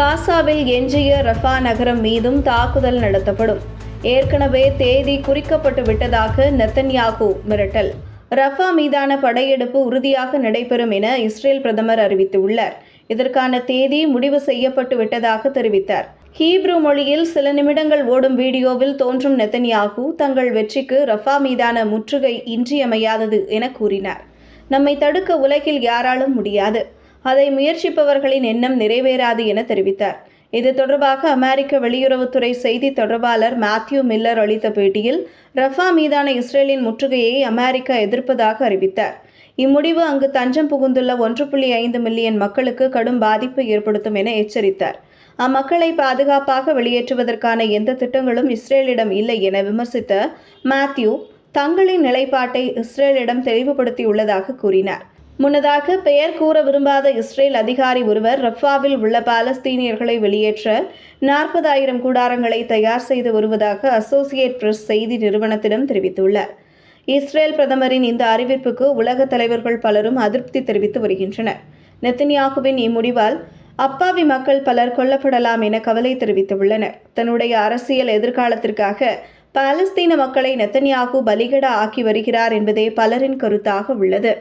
காசாவில் எஞ்சிய ரஃபா நகரம் மீதும் தாக்குதல் நடத்தப்படும். ஏற்கனவே தேதி குறிக்கப்பட்டு விட்டதாக நெத்தன்யாகு மிரட்டல். ரஃபா மீதான படையெடுப்பு உறுதியாக நடைபெறும் என இஸ்ரேல் பிரதமர் அறிவித்துள்ளார். இதற்கான தேதி முடிவு செய்யப்பட்டு விட்டதாக தெரிவித்தார். ஹீப்ரு மொழியில் சில நிமிடங்கள் ஓடும் வீடியோவில் தோன்றும் நெத்தன்யாகு தங்கள் வெற்றிக்கு ரஃபா மீதான முற்றுகை இன்றியமையாதது என கூறினார். நம்மை தடுக்க உலகில் யாராலும் முடியாது. அதை முயற்சிப்பவர்களின் எண்ணம் நிறைவேறாது என தெரிவித்தார். இது தொடர்பாக அமெரிக்க வெளியுறவுத்துறை செய்தி தொடர்பாளர் மேத்யூ மில்லர் அளித்த பேட்டியில் ரஃபா மீதான இஸ்ரேலின் முற்றுகையை அமெரிக்கா எதிர்ப்பதாக அறிவித்தார். இம்முடிவு அங்கு தஞ்சம் புகுந்துள்ள 1.5 மில்லியன் மக்களுக்கு கடும் பாதிப்பை ஏற்படுத்தும் என எச்சரித்தார். அம்மக்களை பாதுகாப்பாக வெளியேற்றுவதற்கான எந்த திட்டங்களும் இஸ்ரேலிடம் இல்லை என விமர்சித்த மேத்யூ தங்களின் நிலைப்பாட்டை இஸ்ரேலிடம் தெளிவுபடுத்தியுள்ளதாக கூறினார். முன்னதாக பெயர் கூற விரும்பாத இஸ்ரேல் அதிகாரி ஒருவர் ரஃபாவில் உள்ள பாலஸ்தீனியர்களை வெளியேற்ற 40,000 கூடாரங்களை தயார் செய்து வருவதாக அசோசியேட் பிரஸ் செய்தி நிறுவனத்திடம் தெரிவித்துள்ளார். இஸ்ரேல் பிரதமரின் இந்த அறிவிப்புக்கு உலக தலைவர்கள் பலரும் அதிருப்தி தெரிவித்து வருகின்றனர். நெத்தன்யாகுவின் இம்முடிவால் அப்பாவி மக்கள் பலர் கொல்லப்படலாம் என கவலை தெரிவித்துள்ளனர். தன்னுடைய அரசியல் எதிர்காலத்திற்காக பாலஸ்தீன மக்களை நெத்தன்யாகு பலிகடா ஆக்கி வருகிறார் என்பதே பலரின் கருத்தாக உள்ளது.